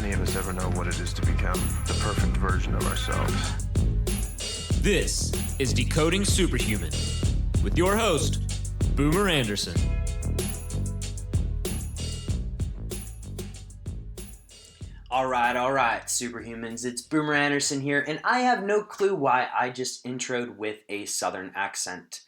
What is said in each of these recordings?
any of us ever know what it is to become the perfect version of ourselves. This is Decoding Superhuman with your host, Boomer Anderson. All right, Superhumans. It's Boomer Anderson here, and I have no clue why I just introed with a Southern accent.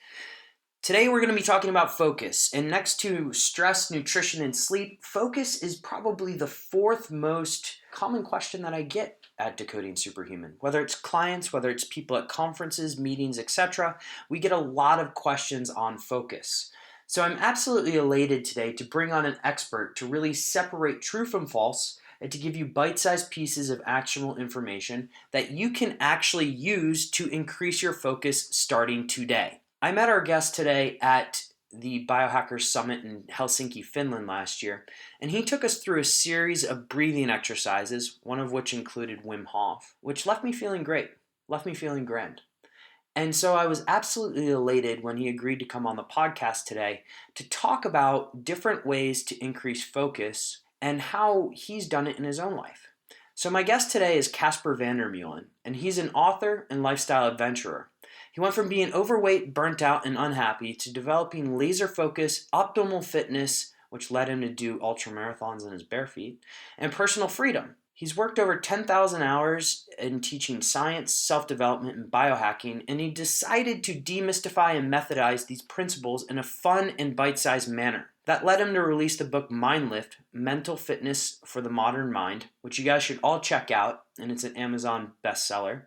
Today we're going to be talking about focus, and next to stress, nutrition, and sleep, focus is probably the fourth most common question that I get at Decoding Superhuman. Whether it's clients, whether it's people at conferences, meetings, etc., we get a lot of questions on focus. So I'm absolutely elated today to bring on an expert to really separate true from false and to give you bite-sized pieces of actionable information that you can actually use to increase your focus starting today. I met our guest today at the Biohackers Summit in Helsinki, Finland last year, and he took us through a series of breathing exercises, one of which included Wim Hof, which left me feeling great, left me feeling grand. And so I was absolutely elated when he agreed to come on the podcast today to talk about different ways to increase focus and how he's done it in his own life. So my guest today is Kasper van der Meulen, and he's an author and lifestyle adventurer. He went from being overweight, burnt out, and unhappy to developing laser focus, optimal fitness, which led him to do ultramarathons in his bare feet, and personal freedom. He's worked over 10,000 hours in teaching science, self-development, and biohacking, and he decided to demystify and methodize these principles in a fun and bite-sized manner. That led him to release the book Mind Lift, Mental Fitness for the Modern Mind, which you guys should all check out, and it's an Amazon bestseller.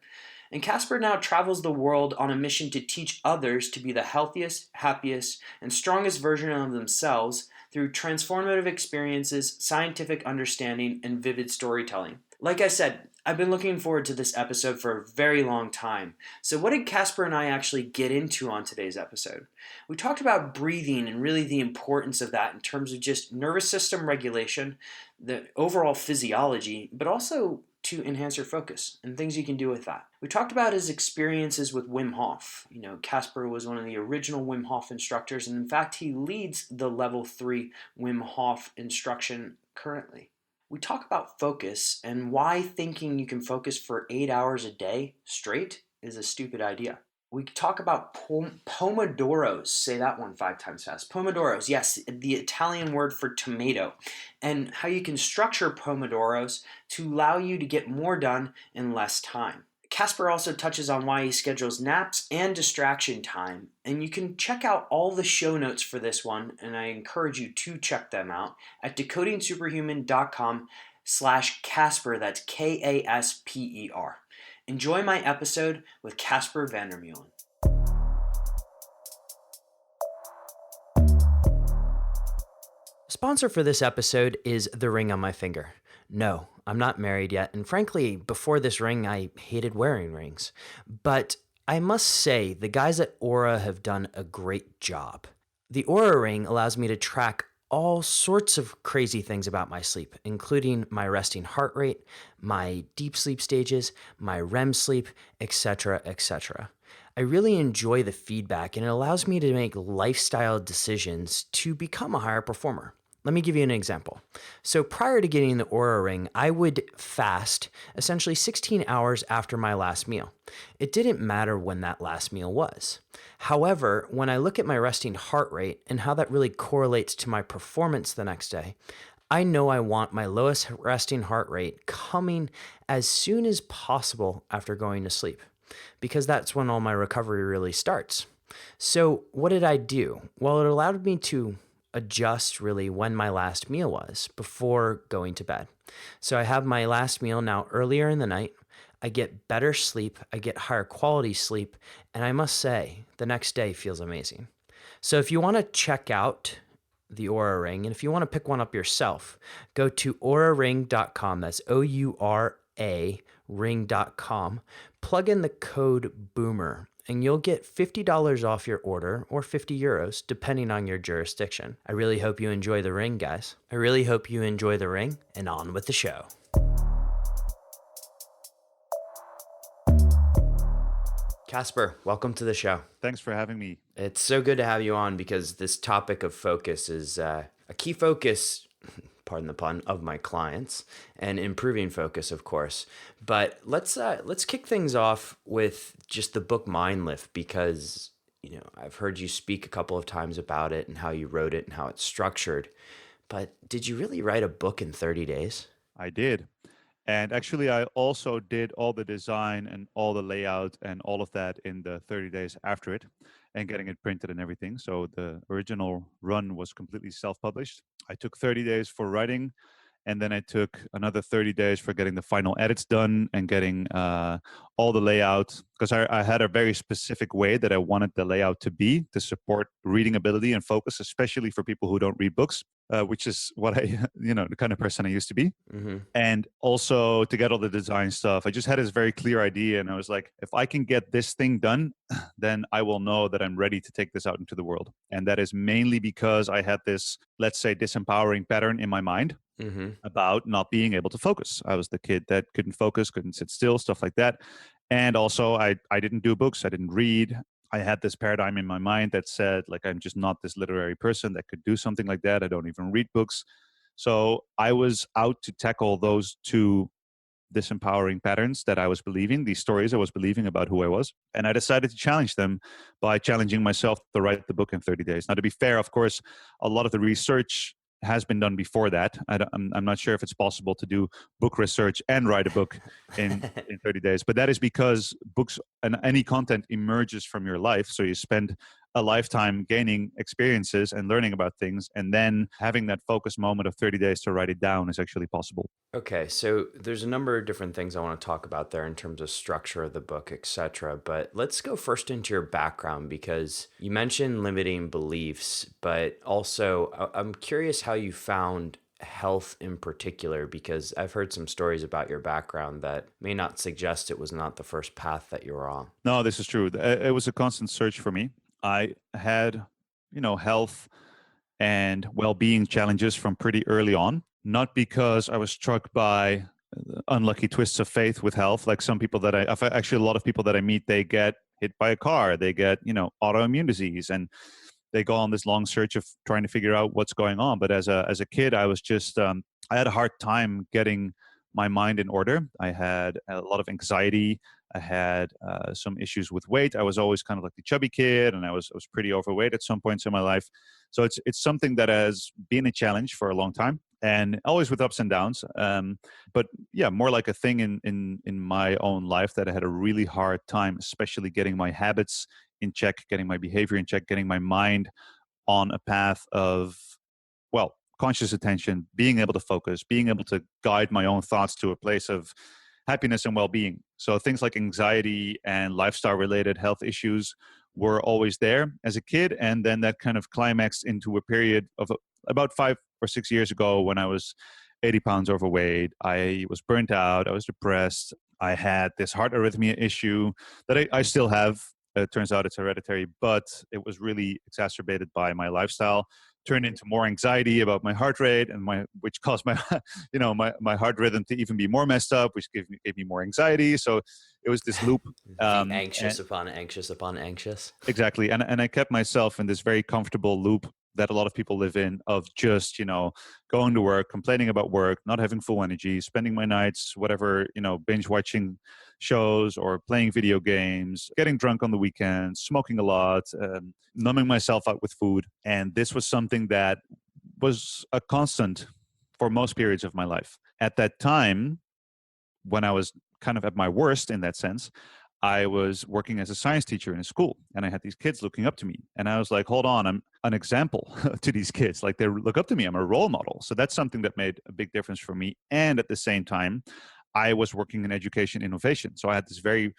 And Kasper now travels the world on a mission to teach others to be the healthiest, happiest, and strongest version of themselves through transformative experiences, scientific understanding, and vivid storytelling. Like I said, I've been looking forward to this episode for a very long time. So what did Kasper and I actually get into on today's episode? We talked about breathing and really the importance of that in terms of just nervous system regulation, the overall physiology, but also to enhance your focus and things you can do with that. We talked about his experiences with Wim Hof. Kasper was one of the original Wim Hof instructors, and in fact, he leads the level 3 Wim Hof instruction currently. We talk about focus and why thinking you can focus for 8 hours a day straight is a stupid idea. We talk about pomodoros. Say that one 5 times fast. Pomodoros, yes, the Italian word for tomato, and how you can structure pomodoros to allow you to get more done in less time. Kasper also touches on why he schedules naps and distraction time, and you can check out all the show notes for this one, and I encourage you to check them out at decodingsuperhuman.com/Kasper. That's Kasper. Enjoy my episode with Kasper van der Meulen. Sponsor for this episode is the ring on my finger. No, I'm not married yet, and frankly, before this ring, I hated wearing rings. But I must say, the guys at Oura have done a great job. The Oura ring allows me to track all sorts of crazy things about my sleep, including my resting heart rate, my deep sleep stages, my REM sleep, etc., etc. I really enjoy the feedback, and it allows me to make lifestyle decisions to become a higher performer. Let me give you an example. So prior to getting the Oura ring, I would fast essentially 16 hours after my last meal. It didn't matter when that last meal was. However, when I look at my resting heart rate and how that really correlates to my performance the next day, I know I want my lowest resting heart rate coming as soon as possible after going to sleep, because that's when all my recovery really starts. So what did I do? Well, it allowed me to adjust really when my last meal was before going to bed. So I have my last meal now earlier in the night. I get better sleep, I get higher quality sleep, and I must say, the next day feels amazing. So if you want to check out the Oura ring, and if you want to pick one up yourself, go to ouraring.com. That's OURA ring.com. Plug in the code BOOMER, and you'll get $50 off your order, or 50 euros, depending on your jurisdiction. I really hope you enjoy the ring, guys. I really hope you enjoy the ring, and on with the show. Kasper, welcome to the show. Thanks for having me. It's so good to have you on because this topic of focus is a key focus pardon the pun, of my clients and improving focus, of course. But let's kick things off with just the book Mind Lift, because I've heard you speak a couple of times about it and how you wrote it and how it's structured. But did you really write a book in 30 days? I did. And actually, I also did all the design and all the layout and all of that in the 30 days after it and getting it printed and everything. So the original run was completely self-published. I took 30 days for writing, and then I took another 30 days for getting the final edits done and getting all the layout, because I had a very specific way that I wanted the layout to be to support reading ability and focus, especially for people who don't read books, which is what I, the kind of person I used to be. Mm-hmm. And also to get all the design stuff. I just had this very clear idea, and I was like, if I can get this thing done, then I will know that I'm ready to take this out into the world. And that is mainly because I had this, let's say, disempowering pattern in my mind Mm-hmm. about not being able to focus. I was the kid that couldn't focus, couldn't sit still, stuff like that. And also I didn't do books. I didn't read. I had this paradigm in my mind that said, like, I'm just not this literary person that could do something like that. I don't even read books. So I was out to tackle those two disempowering patterns that I was believing, these stories I was believing about who I was. And I decided to challenge them by challenging myself to write the book in 30 days. Now, to be fair, of course, a lot of the research has been done before that. I'm not sure if it's possible to do book research and write a book in 30 days, but that is because books and any content emerges from your life. So you spend a lifetime gaining experiences and learning about things, and then having that focus moment of 30 days to write it down is actually possible. Okay, so there's a number of different things I want to talk about there in terms of structure of the book, etc. But let's go first into your background, because you mentioned limiting beliefs, but also I'm curious how you found health in particular, because I've heard some stories about your background that may not suggest it was not the first path that you were on. No, this is true. It was a constant search for me. I had, health and well-being challenges from pretty early on, not because I was struck by unlucky twists of faith with health. Like some people that actually a lot of people that I meet, they get hit by a car, they get, autoimmune disease, and they go on this long search of trying to figure out what's going on. But as a kid, I was just, I had a hard time getting my mind in order. I had a lot of anxiety. I had some issues with weight. I was always kind of like the chubby kid, and I was pretty overweight at some points in my life. So it's something that has been a challenge for a long time, and always with ups and downs. But yeah, more like a thing in my own life that I had a really hard time, especially getting my habits in check, getting my behavior in check, getting my mind on a path of, well, conscious attention, being able to focus, being able to guide my own thoughts to a place of happiness and well-being. So things like anxiety and lifestyle-related health issues were always there as a kid, and then that kind of climaxed into a period of about 5 or 6 years ago when I was 80 pounds overweight. I was burnt out. I was depressed. I had this heart arrhythmia issue that I still have. It turns out it's hereditary, but it was really exacerbated by my lifestyle. Turned into more anxiety about my heart rate, and which caused my my heart rhythm to even be more messed up, which gave me more anxiety. So it was this loop. The anxious upon anxious upon anxious. Exactly, and I kept myself in this very comfortable loop that a lot of people live in, of just going to work, complaining about work, not having full energy, spending my nights whatever, binge watching shows or playing video games, getting drunk on the weekends, smoking a lot, numbing myself out with food. And this was something that was a constant for most periods of my life. At that time, when I was kind of at my worst in that sense, I was working as a science teacher in a school, and I had these kids looking up to me. And I was like, hold on, I'm an example to these kids. Like, they look up to me. I'm a role model. So that's something that made a big difference for me. And at the same time, I was working in education innovation. So I had this very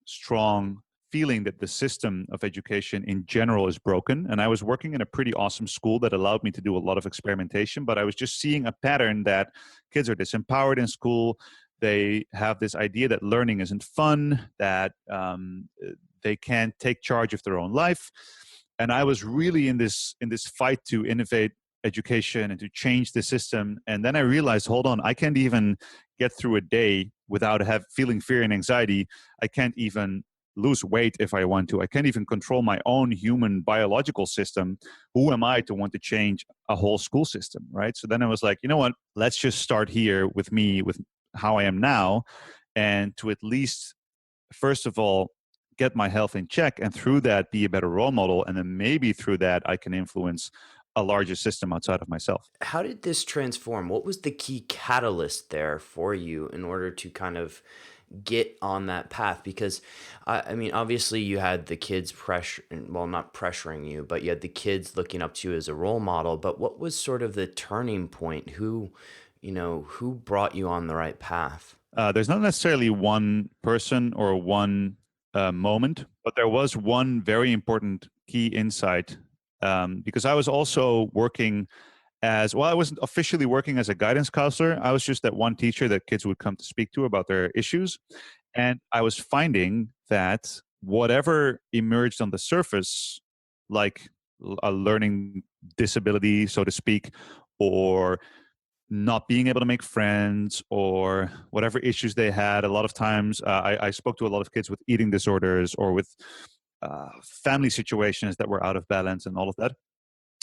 strong feeling that the system of education in general is broken. And I was working in a pretty awesome school that allowed me to do a lot of experimentation, but I was just seeing a pattern that kids are disempowered in school. They have this idea that learning isn't fun, that they can't take charge of their own life. And I was really in this fight to innovate education and to change the system. And then I realized, hold on, I can't even get through a day without feeling fear and anxiety. I can't even lose weight if I want to. I can't even control my own human biological system. Who am I to want to change a whole school system, right? So then I was like, you know what? Let's just start here with me, with how I am now, and to at least, first of all, get my health in check, and through that be a better role model, and then maybe through that I can influence a larger system outside of myself. How did this transform? What was the key catalyst there for you in order to kind of get on that path? Because I mean, obviously you had the kids pressure, well, not pressuring you, but you had the kids looking up to you as a role model. But what was sort of the turning point? Who brought you on the right path? There's not necessarily one person or one moment, but there was one very important key insight, because I was also working as well. I wasn't officially working as a guidance counselor. I was just that one teacher that kids would come to speak to about their issues. And I was finding that whatever emerged on the surface, like a learning disability, so to speak, or not being able to make friends, or whatever issues they had. A lot of times, I spoke to a lot of kids with eating disorders or with family situations that were out of balance and all of that.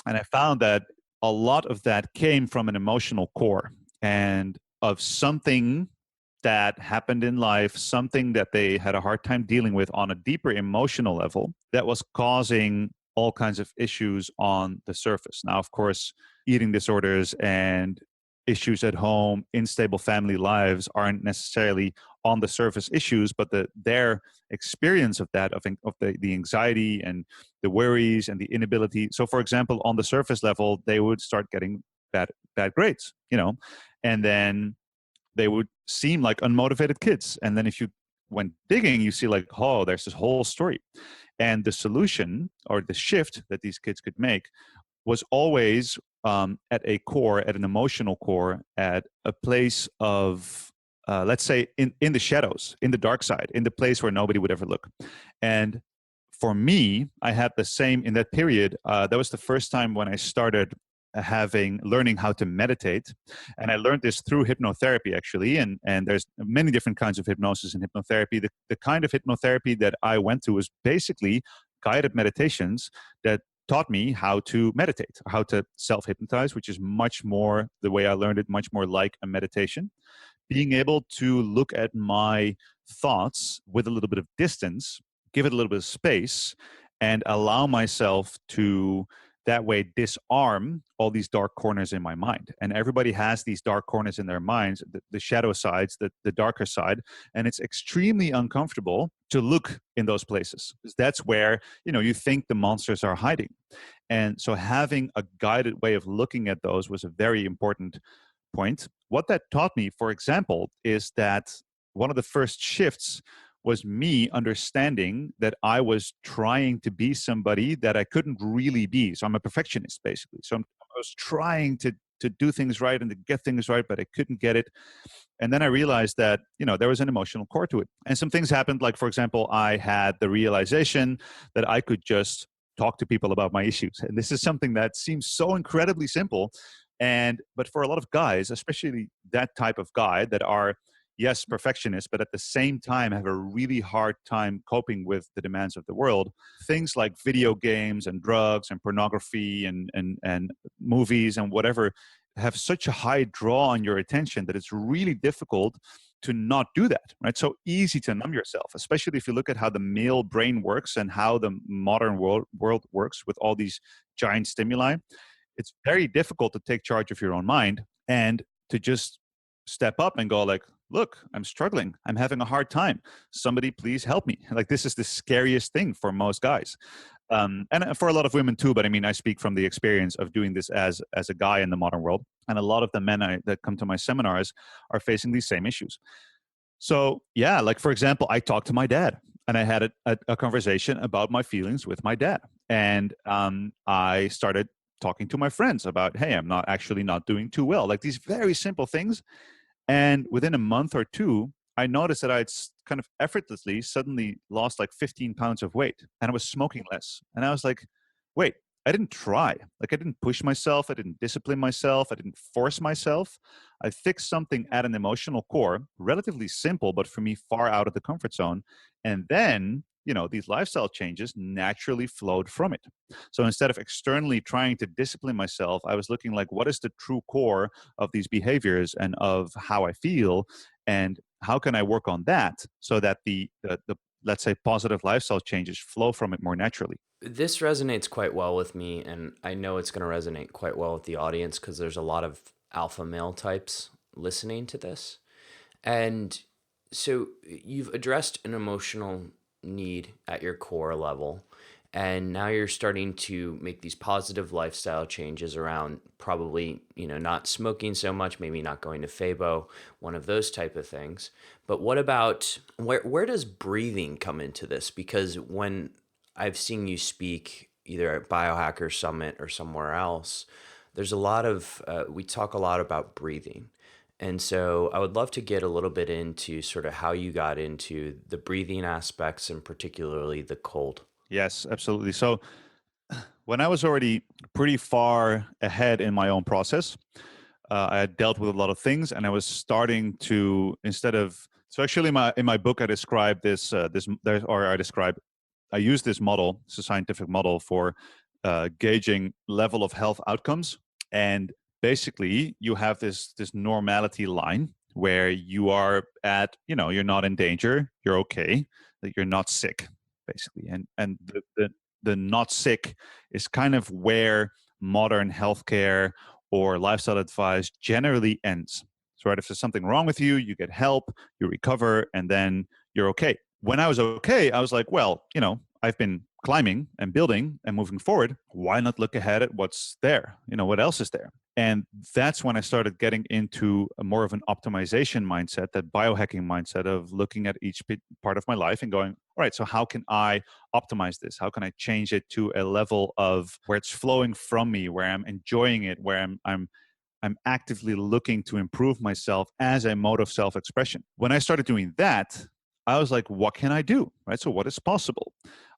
And I found that a lot of that came from an emotional core and of something that happened in life, something that they had a hard time dealing with on a deeper emotional level that was causing all kinds of issues on the surface. Now, of course, eating disorders and issues at home, unstable family lives aren't necessarily on the surface issues, but their experience of that, of the anxiety and the worries and the inability. So, for example, on the surface level, they would start getting bad grades, and then they would seem like unmotivated kids. And then if you went digging, you see like, oh, there's this whole story. And the solution or the shift that these kids could make was always at a core, at an emotional core, at a place of, let's say, in the shadows, in the dark side, in the place where nobody would ever look. And for me, I had the same in that period. That was the first time when I started learning how to meditate. And I learned this through hypnotherapy, actually. And there's many different kinds of hypnosis and hypnotherapy. The kind of hypnotherapy that I went to was basically guided meditations that taught me how to meditate, how to self-hypnotize, which is much more the way I learned it, much more like a meditation. Being able to look at my thoughts with a little bit of distance, give it a little bit of space, and allow myself to that way disarm all these dark corners in my mind. And everybody has these dark corners in their minds, the shadow sides, the darker side. And it's extremely uncomfortable to look in those places, because that's where, you think the monsters are hiding. And so having a guided way of looking at those was a very important point. What that taught me, for example, is that one of the first shifts was me understanding that I was trying to be somebody that I couldn't really be. So I'm a perfectionist, basically. So I was trying to do things right and to get things right, but I couldn't get it. And then I realized that, there was an emotional core to it. And some things happened. Like, for example, I had the realization that I could just talk to people about my issues. And this is something that seems so incredibly simple. But for a lot of guys, especially that type of guy that are, yes, perfectionists, but at the same time have a really hard time coping with the demands of the world. Things like video games and drugs and pornography and movies and whatever have such a high draw on your attention that it's really difficult to not do that, right? So easy to numb yourself, especially if you look at how the male brain works and how the modern world works with all these giant stimuli. It's very difficult to take charge of your own mind and to just step up and go like, look, I'm struggling. I'm having a hard time. Somebody please help me. Like, this is the scariest thing for most guys. And for a lot of women too, but I mean, I speak from the experience of doing this as a guy in the modern world. And a lot of the men that come to my seminars are facing these same issues. So yeah, like for example, I talked to my dad and I had a conversation about my feelings with my dad. And I started talking to my friends about, hey, I'm not doing too well. Like these very simple things. And within a month or two, I noticed that I'd kind of effortlessly suddenly lost like 15 pounds of weight, and I was smoking less. And I was like, wait, I didn't try. Like I didn't push myself. I didn't discipline myself. I didn't force myself. I fixed something at an emotional core, relatively simple, but for me far out of the comfort zone. And then these lifestyle changes naturally flowed from it. So instead of externally trying to discipline myself, I was looking like, what is the true core of these behaviors and of how I feel, and how can I work on that so that the let's say positive lifestyle changes flow from it more naturally. This resonates quite well with me, and I know it's going to resonate quite well with the audience because there's a lot of alpha male types listening to this. And so you've addressed an emotional need at your core level, and now you're starting to make these positive lifestyle changes around probably, not smoking so much, maybe not going to Fabo, one of those type of things. But what about where does breathing come into this? Because when I've seen you speak either at Biohacker Summit or somewhere else, there's a lot of we talk a lot about breathing. And so I would love to get a little bit into sort of how you got into the breathing aspects and particularly the cold. Yes, absolutely. So when I was already pretty far ahead in my own process, I had dealt with a lot of things, and I was starting to, instead of, so actually in my book I describe this I use this model. It's a scientific model for gauging level of health outcomes. And basically you have this normality line where you are at, you're not in danger, you're okay, that you're not sick, basically. And the not sick is kind of where modern healthcare or lifestyle advice generally ends. So right, if there's something wrong with you, you get help, you recover, and then you're okay. When I was okay, I was like, well, I've been climbing and building and moving forward. Why not look ahead at what's there? What else is there? And that's when I started getting into a more of an optimization mindset, that biohacking mindset of looking at each part of my life and going, all right, so how can I optimize this? How can I change it to a level of where it's flowing from me, where I'm enjoying it, where I'm actively looking to improve myself as a mode of self-expression. When I started doing that, I was like, what can I do? Right? So what is possible?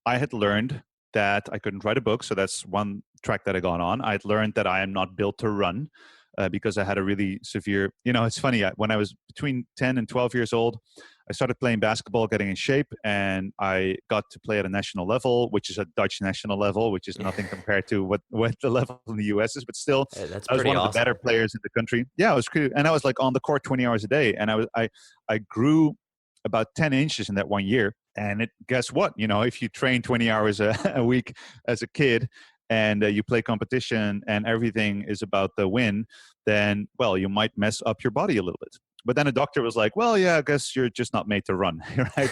I had learned that I couldn't write a book. So that's one track that I got on. I'd learned that I am not built to run because I had a really severe, it's funny. When I was between 10 and 12 years old, I started playing basketball, getting in shape, and I got to play at a national level, which is a Dutch national level, which is nothing compared to what the level in the US is. But still, That's I was one of the better players in the country. Yeah, it was cool. And I was like on the court 20 hours a day. And I grew about 10 inches in that 1 year. And guess what? If you train 20 hours a week as a kid and you play competition and everything is about the win, then, well, you might mess up your body a little bit. But then a doctor was like, well, yeah, I guess you're just not made to run, right?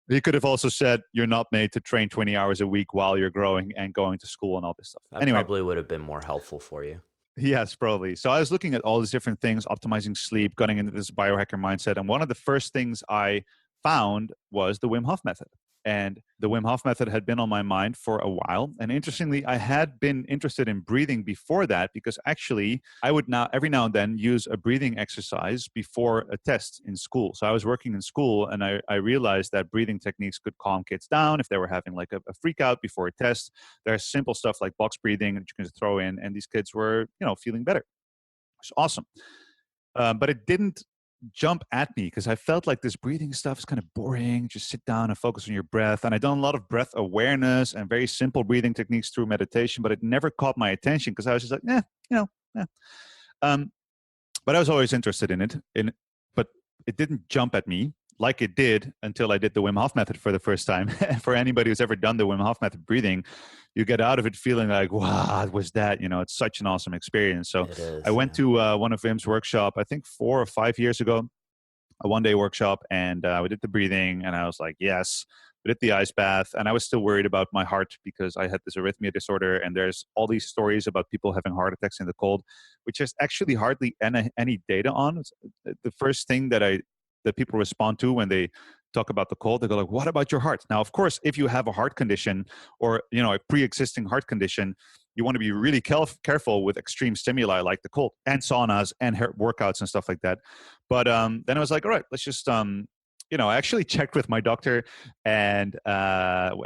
He could have also said you're not made to train 20 hours a week while you're growing and going to school and all this stuff. That Anyway, probably would have been more helpful for you. Yes, probably. So I was looking at all these different things, optimizing sleep, getting into this biohacker mindset. And one of the first things I found was the Wim Hof method. And the Wim Hof method had been on my mind for a while. And interestingly, I had been interested in breathing before that, because actually I would now every now and then use a breathing exercise before a test in school. So I was working in school, and I realized that breathing techniques could calm kids down if they were having like a freak out before a test. There's simple stuff like box breathing that you can throw in, and these kids were, feeling better. It's awesome. But it didn't jump at me because I felt like this breathing stuff is kind of boring. Just sit down and focus on your breath. And I'd done a lot of breath awareness and very simple breathing techniques through meditation, but it never caught my attention because I was just like, but I was always interested in it. But it didn't jump at me like it did until I did the Wim Hof method for the first time. For anybody who's ever done the Wim Hof method breathing, you get out of it feeling like, wow, what was that? It's such an awesome experience. So I went to one of Wim's workshop, I think 4 or 5 years ago, a one-day workshop, and we did the breathing, and I was like, yes. We did the ice bath, and I was still worried about my heart because I had this arrhythmia disorder, and there's all these stories about people having heart attacks in the cold, which is actually hardly any data on. It's the first thing that people respond to when they talk about the cold. They go like, what about your heart? Now, of course, if you have a heart condition or, a pre-existing heart condition, you want to be really careful with extreme stimuli like the cold and saunas and workouts and stuff like that. But then I was like, all right, let's just, I actually checked with my doctor, and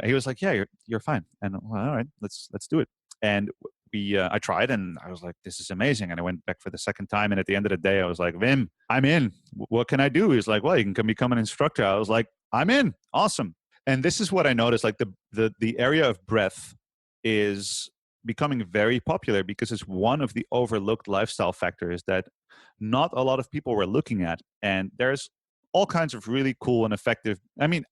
he was like, yeah, you're fine. And well, all right, let's do it. And I tried, and I was like, this is amazing. And I went back for the second time. And at the end of the day, I was like, Wim, I'm in. What can I do? He's like, well, you can become an instructor. I was like, I'm in. Awesome. And this is what I noticed, like the area of breath is becoming very popular because it's one of the overlooked lifestyle factors that not a lot of people were looking at. And there's all kinds of really cool and effective, I mean,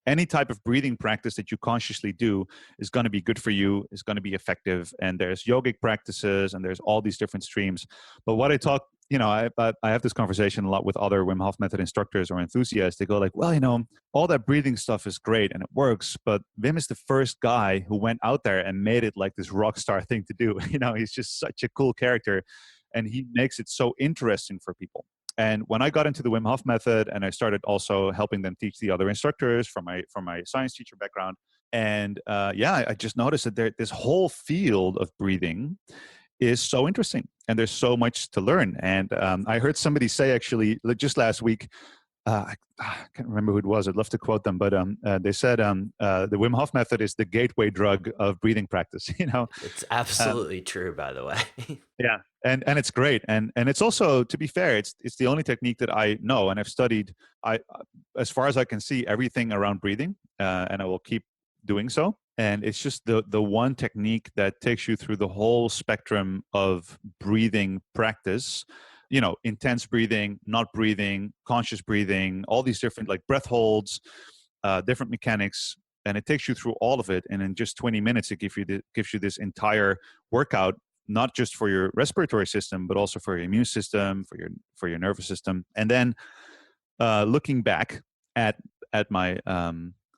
any type of breathing practice that you consciously do is going to be good for you, is going to be effective. And there's yogic practices and there's all these different streams. But what I talk, I have this conversation a lot with other Wim Hof method instructors or enthusiasts. They go like, well, all that breathing stuff is great and it works, but Wim is the first guy who went out there and made it like this rock star thing to do. He's just such a cool character and he makes it so interesting for people. And when I got into the Wim Hof method and I started also helping them teach the other instructors from my science teacher background, and I just noticed that this whole field of breathing is so interesting and there's so much to learn. And I heard somebody say actually just last week, I can't remember who it was. I'd love to quote them, but they said the Wim Hof method is the gateway drug of breathing practice. It's absolutely true, by the way. Yeah, and it's great, and it's also, to be fair, it's the only technique that I know and I've studied. As far as I can see, everything around breathing, and I will keep doing so. And it's just the one technique that takes you through the whole spectrum of breathing practice. Intense breathing, not breathing, conscious breathing, all these different like breath holds, different mechanics, and it takes you through all of it. And in just 20 minutes, it gives you this entire workout, not just for your respiratory system, but also for your immune system, for your nervous system. And then looking back at my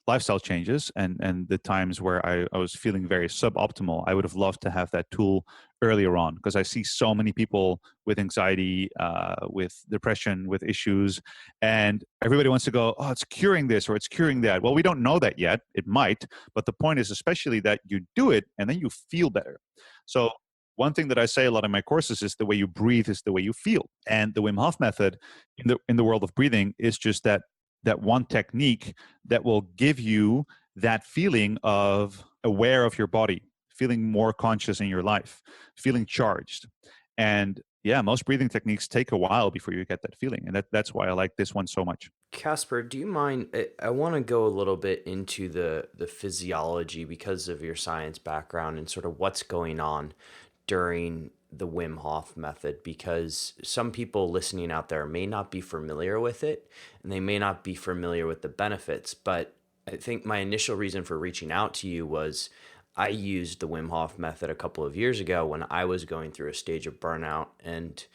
lifestyle changes and the times where I was feeling very suboptimal, I would have loved to have that tool earlier on, because I see so many people with anxiety, with depression, with issues, and everybody wants to go, oh, it's curing this or it's curing that. Well, we don't know that yet. It might, but the point is especially that you do it and then you feel better. So one thing that I say a lot in my courses is the way you breathe is the way you feel. And the Wim Hof method in the world of breathing is just that one technique that will give you that feeling of aware of your body, feeling more conscious in your life, feeling charged. And yeah, most breathing techniques take a while before you get that feeling. And that's why I like this one so much. Kasper, do you mind? I want to go a little bit into the physiology because of your science background and sort of what's going on during the Wim Hof method, because some people listening out there may not be familiar with it and they may not be familiar with the benefits. But I think my initial reason for reaching out to you was I used the Wim Hof method a couple of years ago when I was going through a stage of burnout. And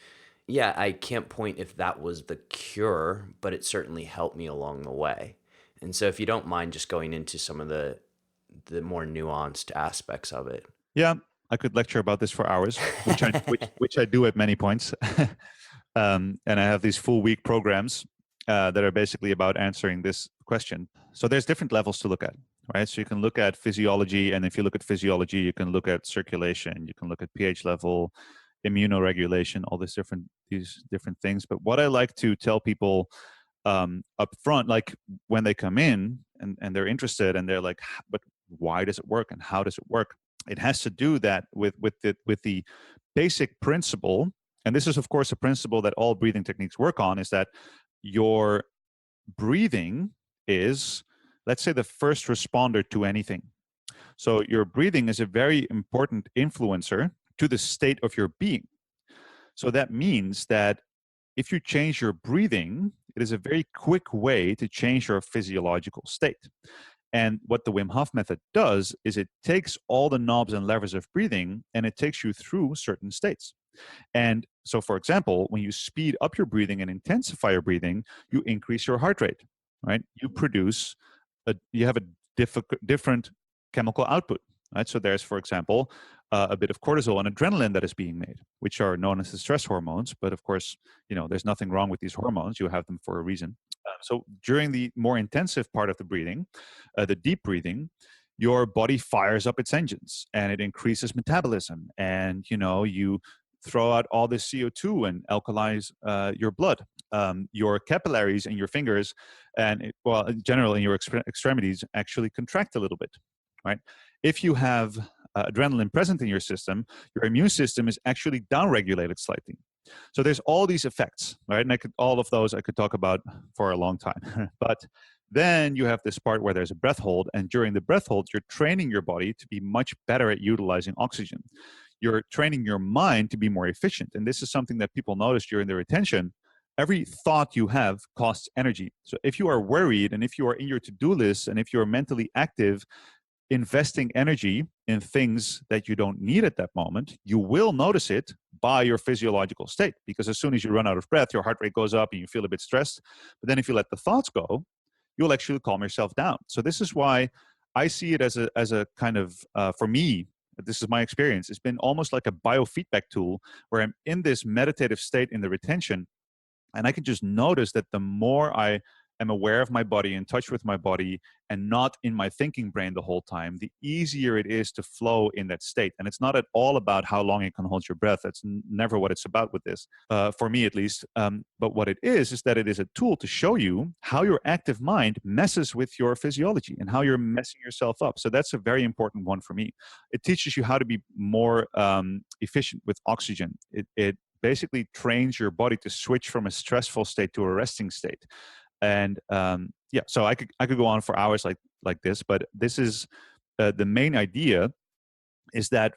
yeah, I can't point if that was the cure, but it certainly helped me along the way. And so if you don't mind just going into some of the more nuanced aspects of it. Yeah, I could lecture about this for hours, which I do at many points. And I have these full week programs that are basically about answering this question. So there's different levels to look at, right? So you can look at physiology, and if you look at physiology, you can look at circulation, you can look at pH level, immunoregulation, all these different things. But what I like to tell people up front, like when they come in and they're interested and they're like, but why does it work and how does it work? It has to do that with the basic principle, and this is of course a principle that all breathing techniques work on, is that your breathing is, let's say, the first responder to anything. So your breathing is a very important influencer to the state of your being. So that means that if you change your breathing, it is a very quick way to change your physiological state. And what the Wim Hof method does is it takes all the knobs and levers of breathing and it takes you through certain states. And so, for example, when you speed up your breathing and intensify your breathing, you increase your heart rate, right? You have a different chemical output, right? So there's, for example, a bit of cortisol and adrenaline that is being made, which are known as the stress hormones. But of course, there's nothing wrong with these hormones. You have them for a reason. So during the more intensive part of the breathing, the deep breathing, your body fires up its engines and it increases metabolism. And, you throw out all this CO2 and alkalize your blood. Your capillaries in your fingers and, in general, in your extremities actually contract a little bit, right? If you have adrenaline present in your system, your immune system is actually downregulated slightly. So there's all these effects, right? And all of those I could talk about for a long time. But Then you have this part where there's a breath hold, and during the breath hold, you're training your body to be much better at utilizing oxygen. You're training your mind to be more efficient. And this is something that people notice during the retention. Every thought you have costs energy. So if you are worried, and if you are in your to-do list, and if you are mentally active, investing energy in things that you don't need at that moment, you will notice it by your physiological state. Because as soon as you run out of breath, your heart rate goes up and you feel a bit stressed. But then if you let the thoughts go, you'll actually calm yourself down. So this is why I see it as a kind of, for me, this is my experience, it's been almost like a biofeedback tool where I'm in this meditative state in the retention. And I can just notice that the more I am aware of my body, in touch with my body, and not in my thinking brain the whole time, the easier it is to flow in that state. And it's not at all about how long you can hold your breath. That's never what it's about with this, for me at least. But what it is that it is a tool to show you how your active mind messes with your physiology and how you're messing yourself up. So that's a very important one for me. It teaches you how to be more efficient with oxygen. It basically trains your body to switch from a stressful state to a resting state. And so I could go on for hours like this, but this is the main idea is that,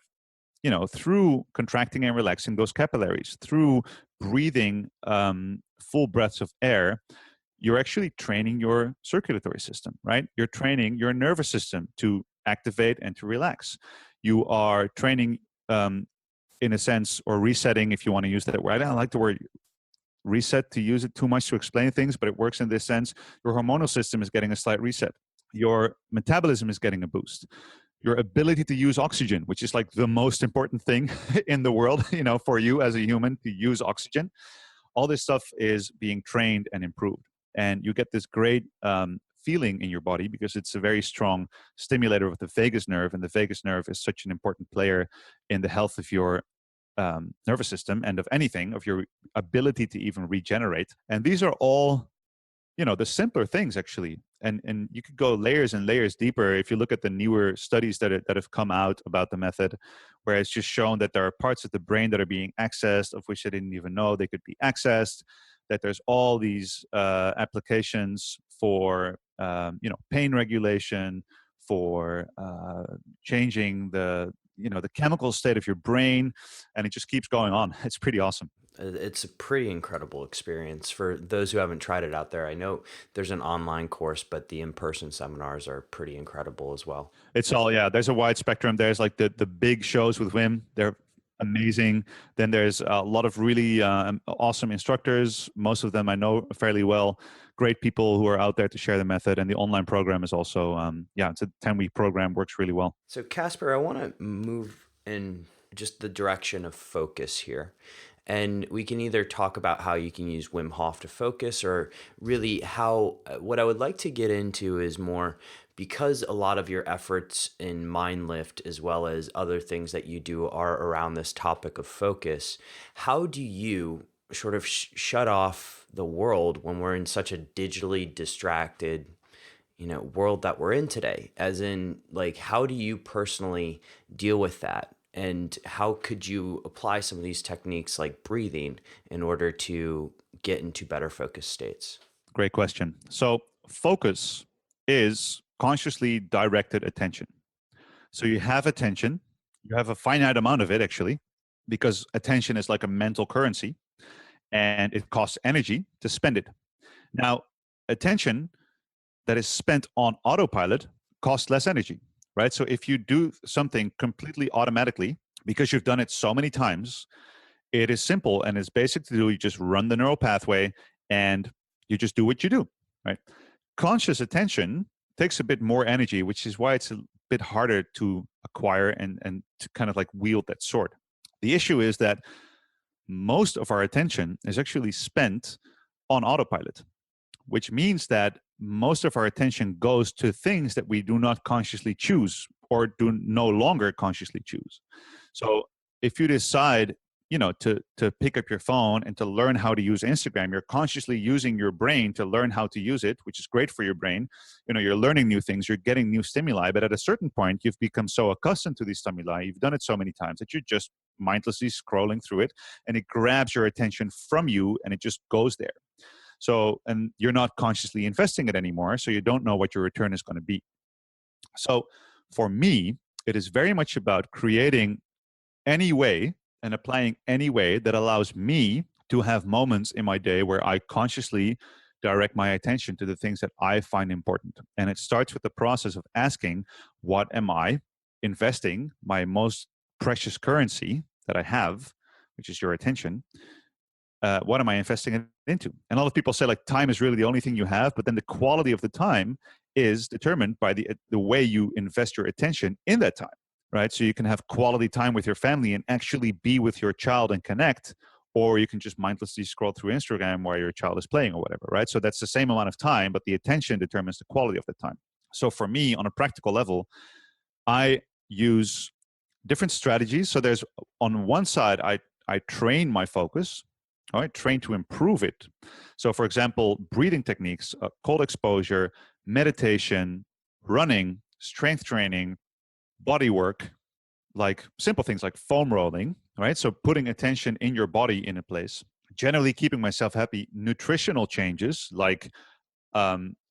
through contracting and relaxing those capillaries, through breathing full breaths of air, you're actually training your circulatory system, right? You're training your nervous system to activate and to relax. You are training, in a sense, or resetting, if you want to use that word. I don't like the word reset to use it too much to explain things, but it works in this sense. Your hormonal system is getting a slight reset. Your metabolism is getting a boost. Your ability to use oxygen, which is like the most important thing in the world, for you as a human to use oxygen. All this stuff is being trained and improved. And you get this great feeling in your body because it's a very strong stimulator of the vagus nerve. And the vagus nerve is such an important player in the health of your nervous system and of anything, of your ability to even regenerate. And these are all, the simpler things actually. And you could go layers and layers deeper if you look at the newer studies that have come out about the method, where it's just shown that there are parts of the brain that are being accessed of which they didn't even know they could be accessed, that there's all these applications for, pain regulation, for changing the chemical state of your brain, and it just keeps going on. It's pretty awesome. It's a pretty incredible experience for those who haven't tried it out there. I know there's an online course, but the in-person seminars are pretty incredible as well. It's all, there's a wide spectrum. There's like the big shows with Wim. They're amazing. Then there's a lot of really awesome instructors. Most of them I know fairly well. Great people who are out there to share the method. And the online program is also, it's a 10-week program, works really well. So Kasper, I want to move in just the direction of focus here. And we can either talk about how you can use Wim Hof to focus, or really what I would like to get into is more, because a lot of your efforts in Mindlift as well as other things that you do are around this topic of focus. How do you sort of shut off the world when we're in such a digitally distracted, world that we're in today? As in, like, how do you personally deal with that? And how could you apply some of these techniques like breathing in order to get into better focus states? Great question. So focus is consciously directed attention. So you have attention, you have a finite amount of it actually, because attention is like a mental currency and it costs energy to spend it. Now, attention that is spent on autopilot costs less energy, right? So if you do something completely automatically, because you've done it so many times, it is simple and it's basic to do. You just run the neural pathway and you just do what you do, right? Conscious attention takes a bit more energy, which is why it's a bit harder to acquire and to kind of like wield that sword. The issue is that most of our attention is actually spent on autopilot, which means that most of our attention goes to things that we do not consciously choose or do no longer consciously choose. So if you decide, to pick up your phone and to learn how to use Instagram, you're consciously using your brain to learn how to use it, which is great for your brain. You're learning new things, you're getting new stimuli, but at a certain point, you've become so accustomed to these stimuli, you've done it so many times that you're just mindlessly scrolling through it and it grabs your attention from you and it just goes there. So, and you're not consciously investing it anymore, so you don't know what your return is going to be. So for me, it is very much about creating any way and applying any way that allows me to have moments in my day where I consciously direct my attention to the things that I find important. And it starts with the process of asking, what am I investing my most precious currency that I have, which is your attention? What am I investing it into? And a lot of people say like time is really the only thing you have, but then the quality of the time is determined by the way you invest your attention in that time, right? So you can have quality time with your family and actually be with your child and connect, or you can just mindlessly scroll through Instagram while your child is playing or whatever, right? So that's the same amount of time, but the attention determines the quality of the time. So for me, on a practical level, I use different strategies. So there's on one side, I train my focus. All right, train to improve it. So, for example, breathing techniques, cold exposure, meditation, running, strength training, body work, like simple things like foam rolling, right? So, putting attention in your body in a place. Generally, keeping myself happy. Nutritional changes like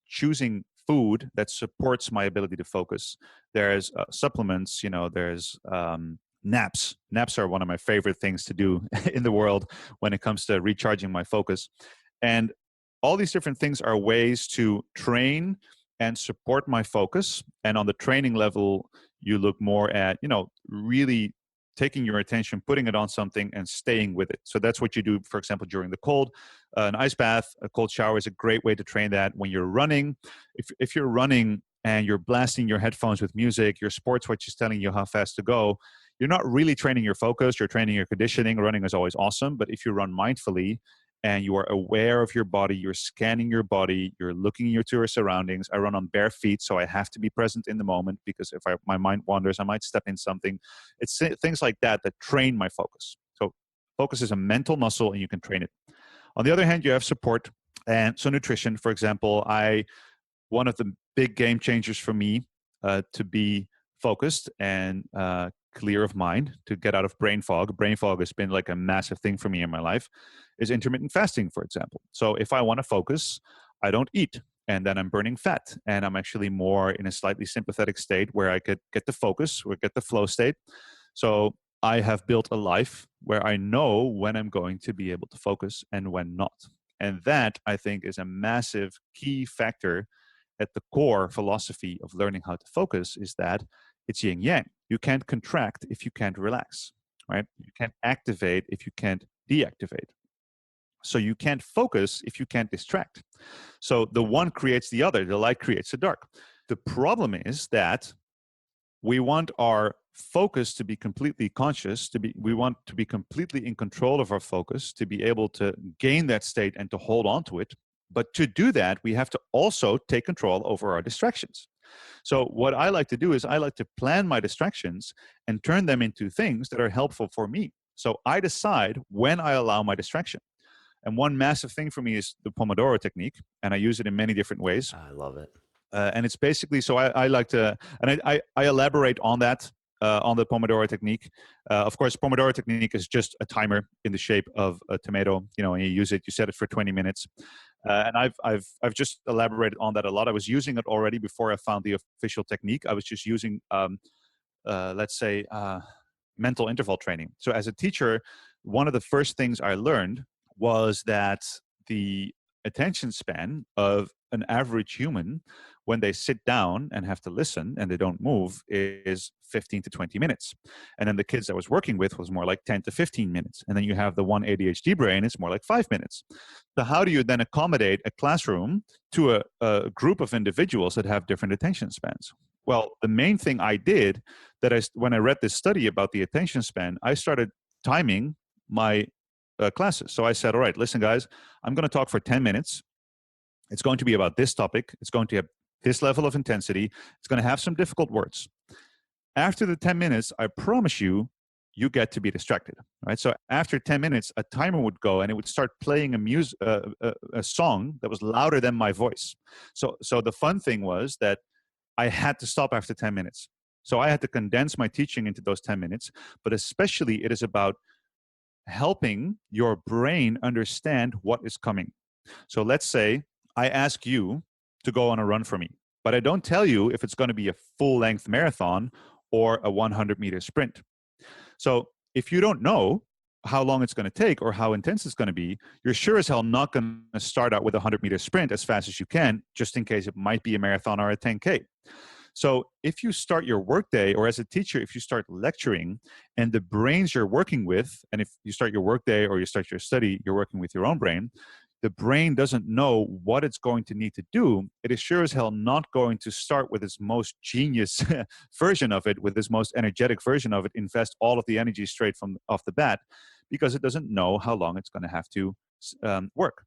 choosing food that supports my ability to focus. There's supplements, there's naps. Naps are one of my favorite things to do in the world when it comes to recharging my focus. And all these different things are ways to train and support my focus. And on the training level, you look more at, really taking your attention, putting it on something and staying with it. So that's what you do, for example, during the cold. An ice bath, a cold shower is a great way to train that. When you're running, if you're running and you're blasting your headphones with music, your sports watch is telling you how fast to go, you're not really training your focus, you're training your conditioning. Running is always awesome, but if you run mindfully and you are aware of your body, you're scanning your body, you're looking into your surroundings. I run on bare feet, so I have to be present in the moment, because if my mind wanders, I might step in something. It's things like that that train my focus. So focus is a mental muscle and you can train it. On the other hand, you have support. And so nutrition, for example, one of the big game changers for me to be focused and clear of mind, to get out of brain fog. Brain fog has been like a massive thing for me in my life, is intermittent fasting, for example. So if I want to focus, I don't eat, and then I'm burning fat, and I'm actually more in a slightly sympathetic state where I could get the focus or get the flow state. So I have built a life where I know when I'm going to be able to focus and when not. And that, I think, is a massive key factor at the core philosophy of learning how to focus, is that it's yin yang. You can't contract if you can't relax, right? You can't activate if you can't deactivate. So you can't focus if you can't distract. So the one creates the other. The light creates the dark. The problem is that we want our focus to be completely conscious, we want to be completely in control of our focus, to be able to gain that state and to hold on to it. But to do that, we have to also take control over our distractions. So what I like to do is I like to plan my distractions and turn them into things that are helpful for me. So I decide when I allow my distraction. And one massive thing for me is the Pomodoro Technique, and I use it in many different ways. I love it. And it's basically, so I like to, and I elaborate on that, on the Pomodoro Technique. Of course, Pomodoro Technique is just a timer in the shape of a tomato, and you use it, you set it for 20 minutes. And I've just elaborated on that a lot. I was using it already before I found the official technique. I was just using, let's say, mental interval training. So as a teacher, one of the first things I learned was that the attention span of an average human, when they sit down and have to listen and they don't move, is 15 to 20 minutes. And then the kids I was working with was more like 10 to 15 minutes. And then you have the one ADHD brain, it's more like 5 minutes. So how do you then accommodate a classroom to a group of individuals that have different attention spans? Well, the main thing I did, when I read this study about the attention span, I started timing my classes. So I said, all right, listen, guys, I'm going to talk for 10 minutes. It's going to be about this topic. It's going to have this level of intensity. It's going to have some difficult words. After the 10 minutes, I promise you, you get to be distracted, right? So after 10 minutes, a timer would go and it would start playing a song that was louder than my voice. So the fun thing was that I had to stop after 10 minutes. So I had to condense my teaching into those 10 minutes, but especially it is about helping your brain understand what is coming. So let's say I ask you to go on a run for me, but I don't tell you if it's going to be a full-length marathon or a 100-meter sprint. So if you don't know how long it's going to take or how intense it's going to be, you're sure as hell not going to start out with a 100-meter sprint as fast as you can, just in case it might be a marathon or a 10K. So if you start your workday, or as a teacher, if you start lecturing and the brains you're working with, and if you start your workday or you start your study, you're working with your own brain, the brain doesn't know what it's going to need to do. It is sure as hell not going to start with its most genius version of it, with its most energetic version of it, invest all of the energy straight from off the bat, because it doesn't know how long it's going to have to work.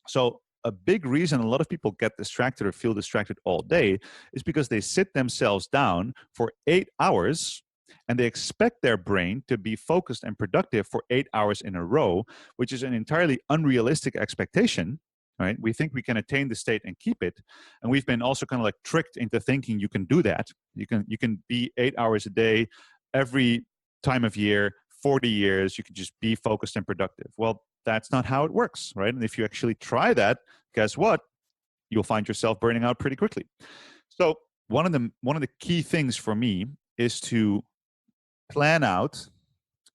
So a big reason a lot of people get distracted or feel distracted all day is because they sit themselves down for 8 hours and they expect their brain to be focused and productive for 8 hours in a row, which is an entirely unrealistic expectation, right? We think we can attain the state and keep it. And we've been also kind of like tricked into thinking you can do that. You can be 8 hours a day every time of year, 40 years, you can just be focused and productive. Well, that's not how it works, right? And if you actually try that, guess what? You'll find yourself burning out pretty quickly. So one of the key things for me is to plan out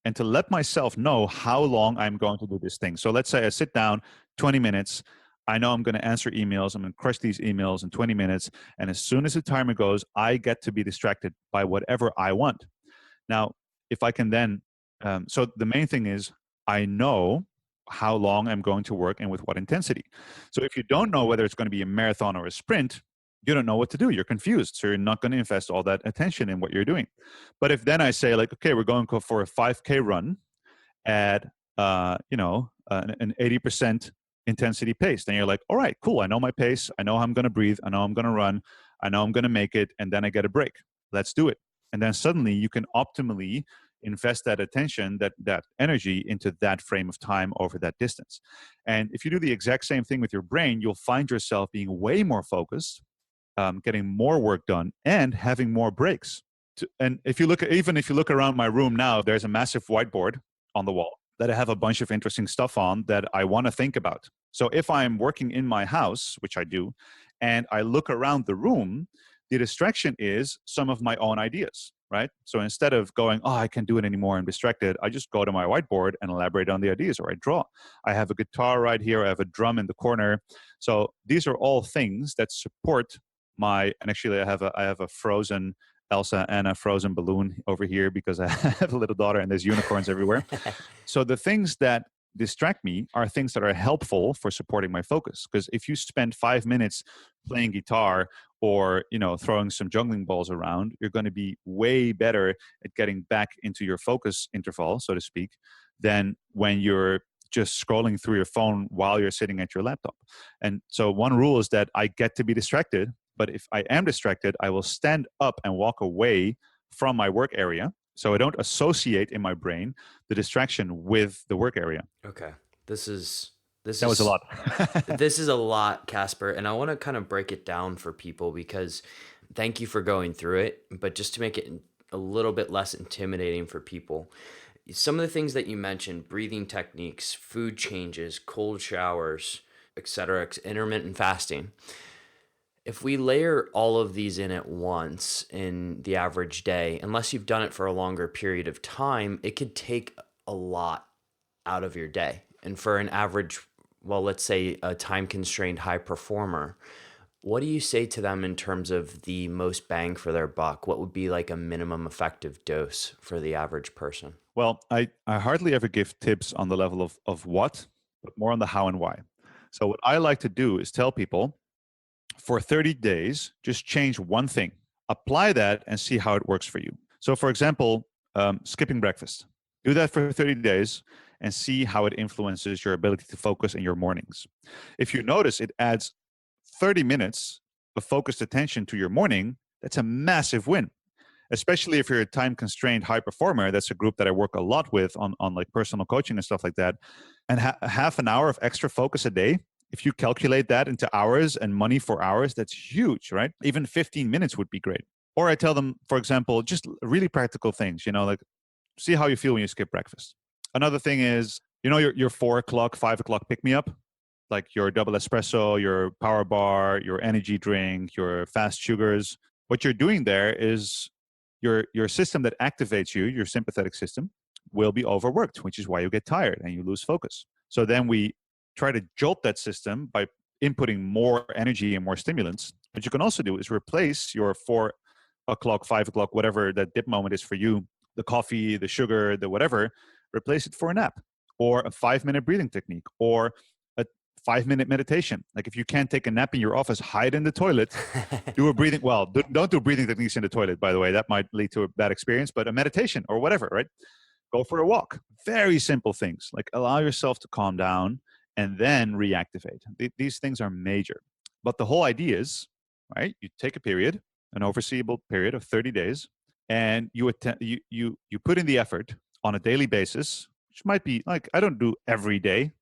and to let myself know how long I'm going to do this thing. So let's say I sit down 20 minutes. I know I'm going to answer emails. I'm going to crush these emails in 20 minutes. And as soon as the timer goes, I get to be distracted by whatever I want. Now, if I can then, so the main thing is I know how long I'm going to work and with what intensity. So if you don't know whether it's going to be a marathon or a sprint, you don't know what to do. You're confused. So you're not going to invest all that attention in what you're doing. But if then I say like, okay, we're going for a 5K run at, an 80% intensity pace, then you're like, all right, cool. I know my pace. I know how I'm going to breathe. I know I'm going to run. I know I'm going to make it. And then I get a break. Let's do it. And then suddenly you can optimally invest that attention, that energy into that frame of time over that distance. And if you do the exact same thing with your brain, you'll find yourself being way more focused, getting more work done, and having more breaks. And if you look around my room now, there's a massive whiteboard on the wall that I have a bunch of interesting stuff on that I want to think about. So if I'm working in my house, which I do, and I look around the room, the distraction is some of my own ideas, right? So instead of going, oh, I can't do it anymore, I'm distracted, I just go to my whiteboard and elaborate on the ideas, or I draw. I have a guitar right here. I have a drum in the corner. So these are all things that support and actually I have a frozen Elsa and a frozen balloon over here because I have a little daughter and there's unicorns everywhere. So the things that distract me are things that are helpful for supporting my focus. Because if you spend 5 minutes playing guitar or throwing some juggling balls around, you're going to be way better at getting back into your focus interval, so to speak, than when you're just scrolling through your phone while you're sitting at your laptop. And so one rule is that I get to be distracted, but if I am distracted, I will stand up and walk away from my work area. So I don't associate in my brain the distraction with the work area. Okay. That was a lot. This is a lot, Kasper. And I want to kind of break it down for people because thank you for going through it. But just to make it a little bit less intimidating for people, some of the things that you mentioned, breathing techniques, food changes, cold showers, etc., intermittent fasting. If we layer all of these in at once in the average day, unless you've done it for a longer period of time, it could take a lot out of your day. And for an average, well, let's say a time-constrained high performer, what do you say to them in terms of the most bang for their buck? What would be like a minimum effective dose for the average person? Well, I hardly ever give tips on the level of what, but more on the how and why. So what I like to do is tell people, for 30 days, just change one thing. Apply that and see how it works for you. So for example, skipping breakfast. Do that for 30 days and see how it influences your ability to focus in your mornings. If you notice it adds 30 minutes of focused attention to your morning, that's a massive win. Especially if you're a time-constrained high performer. That's a group that I work a lot with on like personal coaching and stuff like that. And half an hour of extra focus a day, if you calculate that into hours and money for hours, that's huge, right? Even 15 minutes would be great. Or I tell them, for example, just really practical things, like see how you feel when you skip breakfast. Another thing is, your 4 o'clock, 5 o'clock pick me up. like your double espresso, your power bar, your energy drink, your fast sugars. What you're doing there is your system that activates you, your sympathetic system, will be overworked, which is why you get tired and you lose focus. So then we try to jolt that system by inputting more energy and more stimulants. What you can also do is replace your 4 o'clock, 5 o'clock, whatever that dip moment is for you, the coffee, the sugar, the whatever, replace it for a nap or a 5-minute breathing technique or a 5-minute meditation. Like if you can't take a nap in your office, hide in the toilet, do a breathing. Well, don't do breathing techniques in the toilet, by the way. That might lead to a bad experience, but a meditation or whatever, right? Go for a walk. Very simple things. Like allow yourself to calm down and then reactivate. These things are major. But the whole idea is, right, you take a period, an overseeable period of 30 days, and you put in the effort on a daily basis, which might be like, I don't do every day.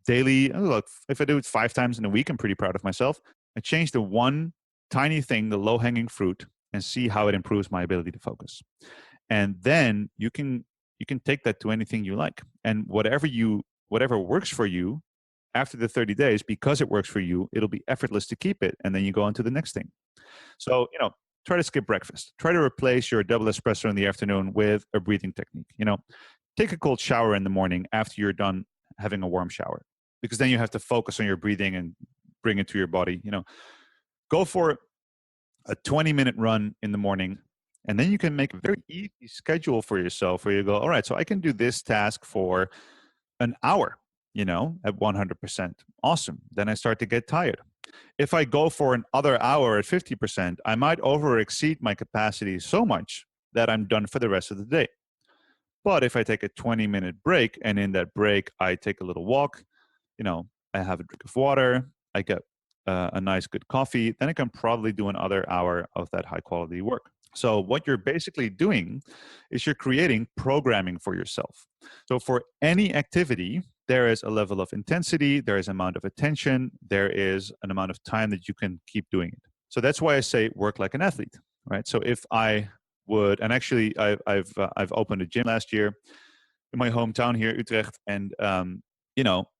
Daily, look, if I do it 5 times in a week, I'm pretty proud of myself. I change the one tiny thing, the low-hanging fruit, and see how it improves my ability to focus. And then you can take that to anything you like. And whatever works for you after the 30 days, because it works for you, it'll be effortless to keep it. And then you go on to the next thing. So, try to skip breakfast. Try to replace your double espresso in the afternoon with a breathing technique. Take a cold shower in the morning after you're done having a warm shower, because then you have to focus on your breathing and bring it to your body. Go for a 20-minute run in the morning, and then you can make a very easy schedule for yourself where you go, all right, so I can do this task for an hour, at 100%. Awesome. Then I start to get tired. If I go for another hour at 50%, I might over exceed my capacity so much that I'm done for the rest of the day. But if I take a 20-minute break, and in that break, I take a little walk, I have a drink of water, I get a nice good coffee, then I can probably do another hour of that high quality work. So what you're basically doing is you're creating programming for yourself. So for any activity, there is a level of intensity, there is an amount of attention, there is an amount of time that you can keep doing it. So that's why I say work like an athlete, right? So if I would, and actually I've opened a gym last year in my hometown here, Utrecht, and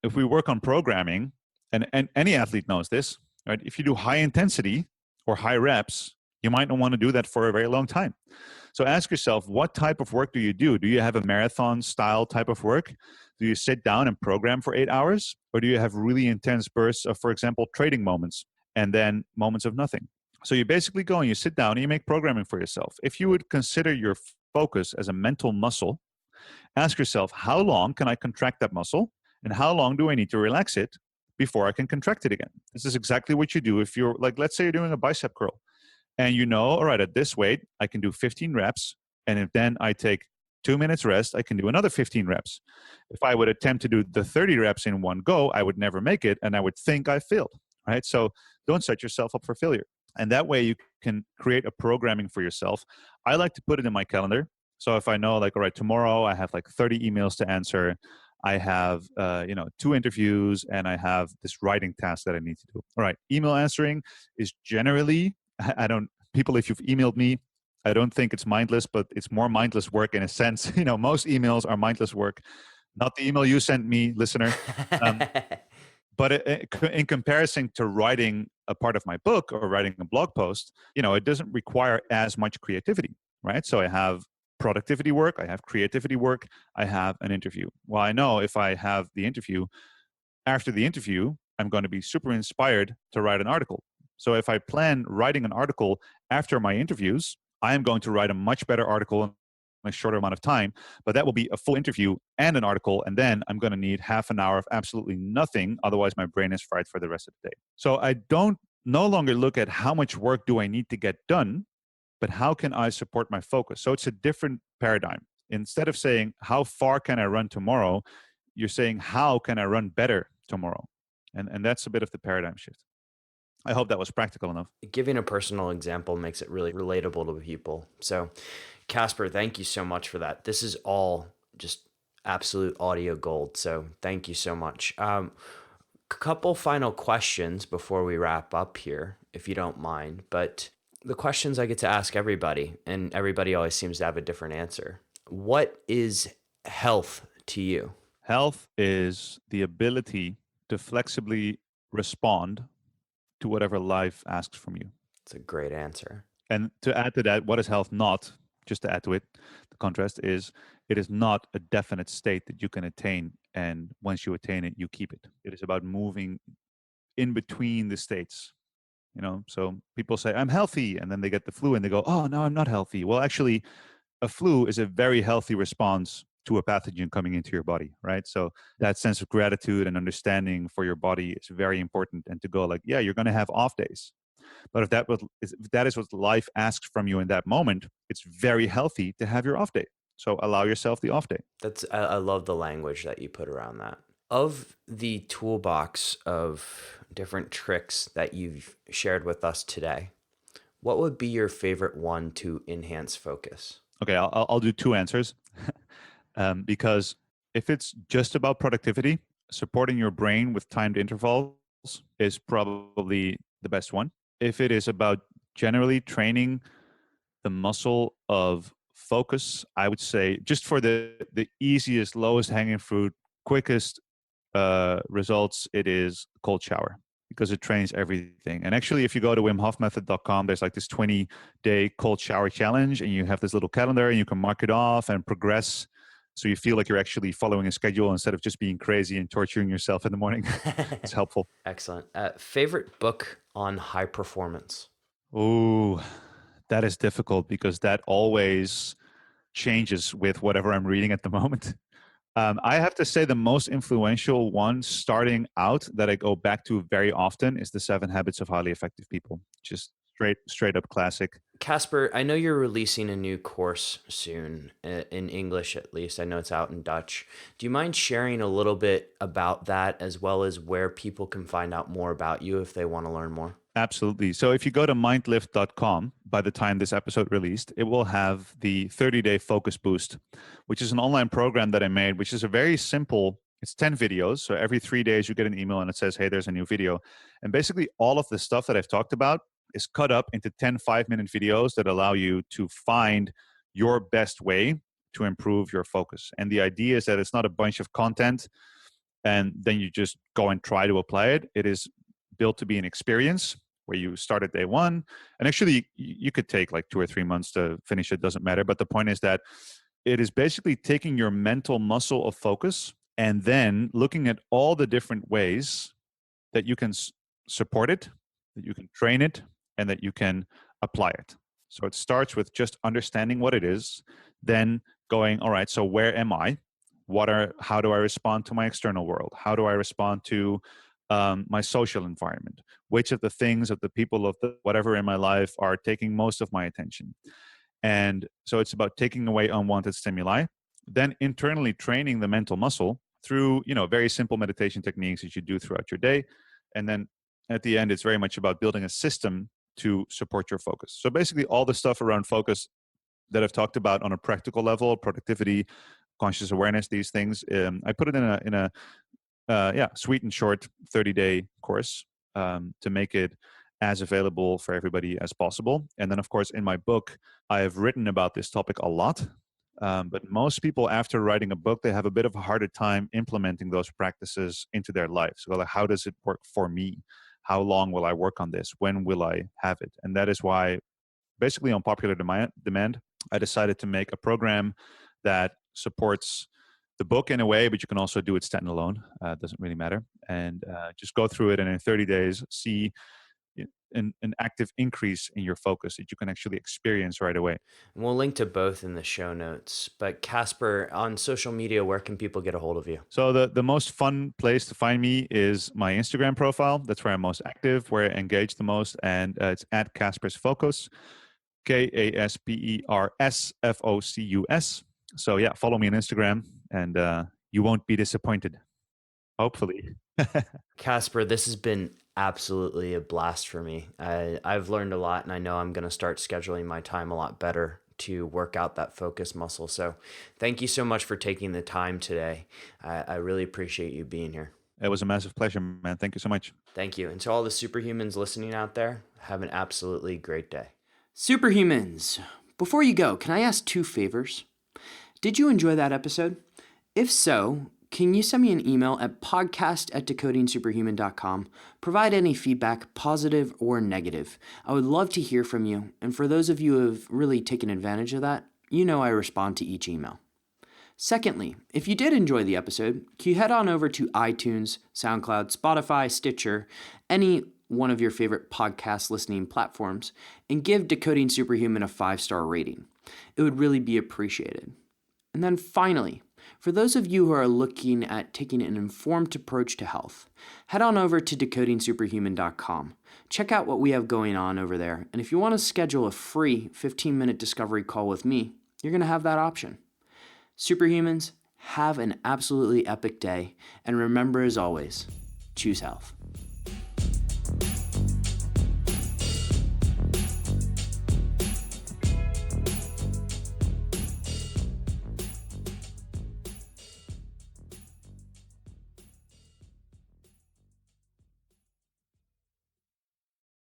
if we work on programming, and any athlete knows this, right? If you do high intensity or high reps, you might not want to do that for a very long time. So ask yourself, what type of work do you do? Do you have a marathon style type of work? Do you sit down and program for 8 hours? Or do you have really intense bursts of, for example, trading moments and then moments of nothing? So you basically go and you sit down and you make programming for yourself. If you would consider your focus as a mental muscle, ask yourself, how long can I contract that muscle? And how long do I need to relax it before I can contract it again? This is exactly what you do if you're like, let's say you're doing a bicep curl. And all right, at this weight, I can do 15 reps. And if then I take 2 minutes rest, I can do another 15 reps. If I would attempt to do the 30 reps in one go, I would never make it. And I would think I failed, right? So don't set yourself up for failure. And that way you can create a programming for yourself. I like to put it in my calendar. So if I know like, all right, tomorrow I have like 30 emails to answer, I have 2 interviews, and I have this writing task that I need to do. All right, email answering is generally, people, if you've emailed me, I don't think it's mindless, but it's more mindless work in a sense. Most emails are mindless work. Not the email you sent me, listener. But in comparison to writing a part of my book or writing a blog post, it doesn't require as much creativity, right? So I have productivity work, I have creativity work, I have an interview. Well, I know if I have the interview, after the interview, I'm going to be super inspired to write an article. So if I plan writing an article after my interviews, I am going to write a much better article in a shorter amount of time, but that will be a full interview and an article, and then I'm going to need half an hour of absolutely nothing. Otherwise, my brain is fried for the rest of the day. So I don't no longer look at how much work do I need to get done, but how can I support my focus? So it's a different paradigm. Instead of saying, how far can I run tomorrow? You're saying, how can I run better tomorrow? And that's a bit of the paradigm shift. I hope that was practical enough. Giving a personal example makes it really relatable to people. So, Kasper, thank you so much for that. This is all just absolute audio gold. So thank you so much. Couple final questions before we wrap up here, if you don't mind. But the questions I get to ask everybody, and everybody always seems to have a different answer. What is health to you? Health is the ability to flexibly respond to whatever life asks from you. It's a great answer. And to add to that, what is health not? Just to add to it, the contrast is it is not a definite state that you can attain. And once you attain it, you keep it. It is about moving in between the states. So people say, I'm healthy. And then they get the flu and they go, oh, no, I'm not healthy. Well, actually, a flu is a very healthy response to a pathogen coming into your body, right? So that sense of gratitude and understanding for your body is very important. And to go like, yeah, you're going to have off days. But if that is what life asks from you in that moment, it's very healthy to have your off day. So allow yourself the off day. I love the language that you put around that. Of the toolbox of different tricks that you've shared with us today, what would be your favorite one to enhance focus? Okay, I'll do two answers. Because if it's just about productivity, supporting your brain with timed intervals is probably the best one. If it is about generally training the muscle of focus, I would say just for the easiest, lowest hanging fruit, quickest results, it is cold shower because it trains everything. And actually, if you go to wimhofmethod.com, there's like this 20-day cold shower challenge, and you have this little calendar and you can mark it off and progress. So you feel like you're actually following a schedule instead of just being crazy and torturing yourself in the morning. It's helpful. Excellent. Favorite book on high performance? Oh, that is difficult because that always changes with whatever I'm reading at the moment. I have to say the most influential one starting out that I go back to very often is The 7 Habits of Highly Effective People. Just straight up classic. Kasper, I know you're releasing a new course soon, in English at least. I know it's out in Dutch. Do you mind sharing a little bit about that as well as where people can find out more about you if they want to learn more? Absolutely. So if you go to mindlift.com, by the time this episode released, it will have the 30-day focus boost, which is an online program that I made, which is a very simple, it's 10 videos. So every 3 days you get an email and it says, hey, there's a new video. And basically all of the stuff that I've talked about is cut up into 10 5-minute videos that allow you to find your best way to improve your focus. And the idea is that it's not a bunch of content and then you just go and try to apply it. It is built to be an experience where you start at day one. And actually, you could take like 2 or 3 months to finish it, doesn't matter. But the point is that it is basically taking your mental muscle of focus and then looking at all the different ways that you can support it, that you can train it, and that you can apply it. So it starts with just understanding what it is, then going, all right, so where am I? How do I respond to my external world? How do I respond to my social environment? Which of the things of the people of the whatever in my life are taking most of my attention? And so it's about taking away unwanted stimuli, then internally training the mental muscle through, very simple meditation techniques that you do throughout your day. And then at the end, it's very much about building a system to support your focus. So basically all the stuff around focus that I've talked about on a practical level, productivity, conscious awareness, these things, I put it in a sweet and short 30-day course to make it as available for everybody as possible. And then, of course, in my book, I have written about this topic a lot. But most people, after writing a book, they have a bit of a harder time implementing those practices into their life. So, like, how does it work for me? How long will I work on this? When will I have it? And that is why, basically on popular demand, I decided to make a program that supports the book in a way, but you can also do it standalone. It doesn't really matter. And just go through it and in 30 days, see an active increase in your focus that you can actually experience right away. And we'll link to both in the show notes. But Kasper, on social media, where can people get a hold of you? So the most fun place to find me is my Instagram profile. That's where I'm most active, where I engage the most. And it's at Kasper's Focus, KaspersFocus. So yeah, follow me on Instagram and you won't be disappointed. Hopefully. Kasper, this has been absolutely a blast for me. I've learned a lot, and I know I'm going to start scheduling my time a lot better to work out that focus muscle. So thank you so much for taking the time today. I really appreciate you being here. It was a massive pleasure, man. Thank you so much. Thank you. And to all the superhumans listening out there, have an absolutely great day. Superhumans, before you go, can I ask 2 favors? Did you enjoy that episode? If so, can you send me an email at podcast@decodingsuperhuman.com? Provide any feedback, positive or negative. I would love to hear from you. And for those of you who have really taken advantage of that, you know I respond to each email. Secondly, if you did enjoy the episode, can you head on over to iTunes, SoundCloud, Spotify, Stitcher, any one of your favorite podcast listening platforms, and give Decoding Superhuman a 5-star rating. It would really be appreciated. And then finally, for those of you who are looking at taking an informed approach to health, head on over to decodingsuperhuman.com. Check out what we have going on over there, and if you want to schedule a free 15-minute discovery call with me, you're going to have that option. Superhumans, have an absolutely epic day, and remember as always, choose health.